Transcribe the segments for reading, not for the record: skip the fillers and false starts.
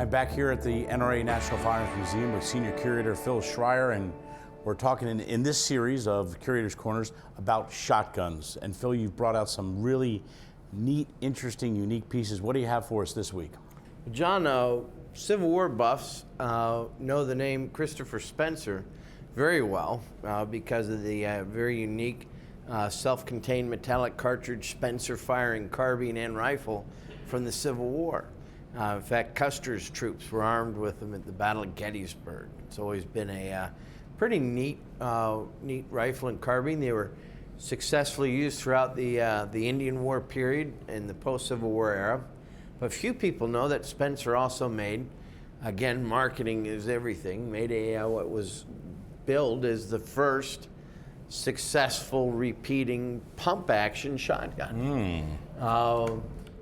I'm back here at the NRA National Firearms Museum with Senior Curator Phil Schreier, and we're talking in this series of Curator's Corners about shotguns. And Phil, you've brought out some really neat, interesting, unique pieces. What do you have for us this week? John, Civil War buffs know the name Christopher Spencer very well because of the very unique self-contained metallic cartridge Spencer firing carbine and rifle from the Civil War. In fact, Custer's troops were armed with them at the Battle of Gettysburg. It's always been a pretty neat rifle and carbine. They were successfully used throughout the Indian War period and the post-Civil War era. But few people know that Spencer also made, again, marketing is everything, made what was billed as the first successful repeating pump-action shotgun.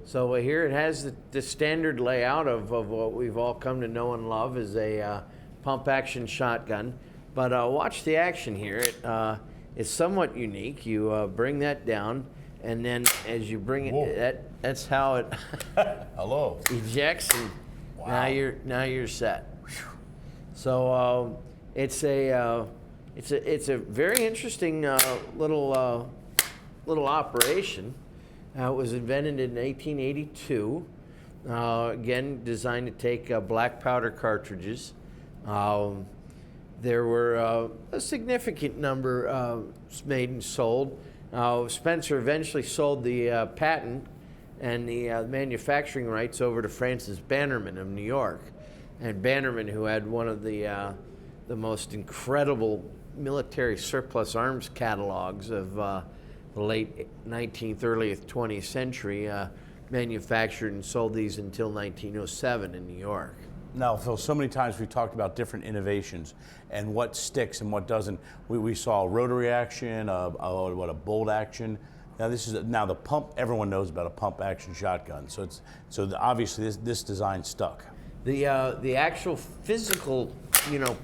So here it has the standard layout of what we've all come to know and love as a pump-action shotgun. But watch the action here. It's somewhat unique. You bring that down, and then as you bring it, that's how it Hello. ejects, and Wow. now you're set. So it's a very interesting little operation. It was invented in 1882. Again, designed to take black powder cartridges. There were a significant number made and sold. Spencer eventually sold the patent and the manufacturing rights over to Francis Bannerman of New York. And Bannerman, who had one of the most incredible military surplus arms catalogs of the late 19th, early 20th century, manufactured and sold these until 1907 in New York. Now, Phil, so many times we've talked about different innovations and what sticks and what doesn't. We saw a rotary action, a bolt action. Now the pump. Everyone knows about a pump action shotgun. So obviously this design stuck. The actual physical,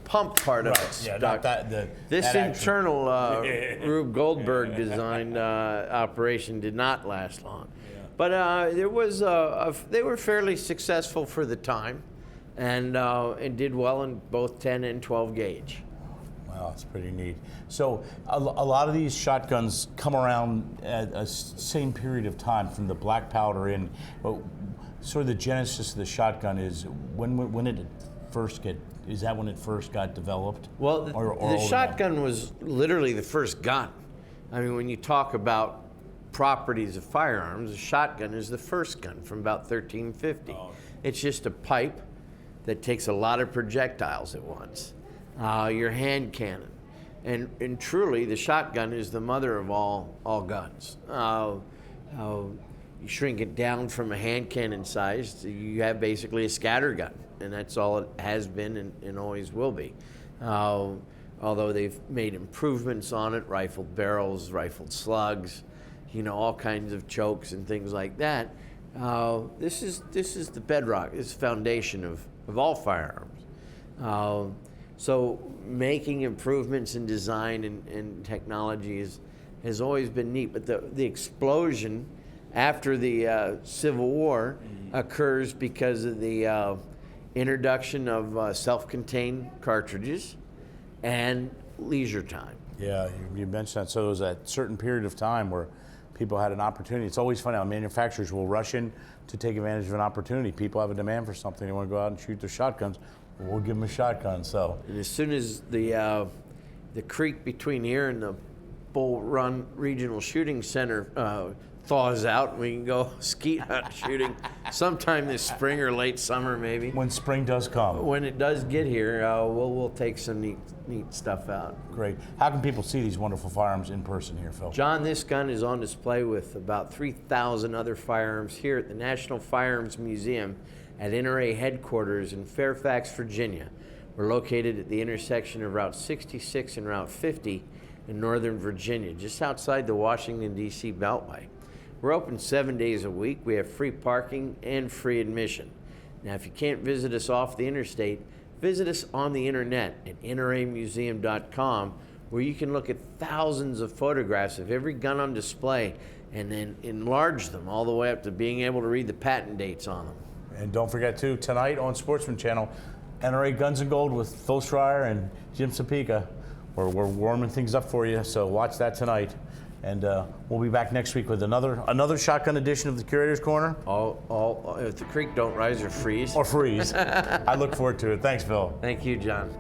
pump part of it stuck. Not that, this that internal Rube Goldberg designed operation did not last long. Yeah. But there was they were fairly successful for the time, and did well in both 10 and 12 gauge. Wow, that's pretty neat. So a lot of these shotguns come around at a same period of time from the black powder in. Sort of the genesis of the shotgun is when it first is that when it first got developed? Well, the shotgun was literally the first gun. I mean, when you talk about properties of firearms, a shotgun is the first gun from about 1350. Oh. It's just a pipe that takes a lot of projectiles at once. Your hand cannon. And truly, the shotgun is the mother of all guns. You shrink it down from a hand cannon size, you have basically a scatter gun, and that's all it has been and always will be. Although they've made improvements on it, rifled barrels, rifled slugs, all kinds of chokes and things like that. This is the bedrock, this is the foundation of all firearms. So making improvements in design and technology has always been neat, but the explosion after the Civil War occurs because of the introduction of self-contained cartridges and leisure time. Yeah, you mentioned that. So it was a certain period of time where people had an opportunity. It's always funny how manufacturers will rush in to take advantage of an opportunity. People have a demand for something. They want to go out and shoot their shotguns. We'll give them a shotgun. So, and as soon as the creek between here and the Bull Run Regional Shooting Center thaws out, we can go skeet hunt shooting sometime this spring or late summer, maybe. When spring does come. When it does get here, we'll take some neat stuff out. Great. How can people see these wonderful firearms in person here, Phil? John, this gun is on display with about 3,000 other firearms here at the National Firearms Museum at NRA headquarters in Fairfax, Virginia. We're located at the intersection of Route 66 and Route 50 in Northern Virginia, just outside the Washington, D.C. Beltway. We're open 7 days a week. We have free parking and free admission. Now, if you can't visit us off the interstate, visit us on the internet at nramuseum.com, where you can look at thousands of photographs of every gun on display and then enlarge them all the way up to being able to read the patent dates on them. And don't forget, too, tonight on Sportsman Channel, NRA Guns and Gold with Phil Schreier and Jim Sapika. We're warming things up for you, so watch that tonight. And we'll be back next week with another shotgun edition of the Curator's Corner. All if the creek don't rise or freeze. Or freeze. I look forward to it. Thanks, Phil. Thank you, John.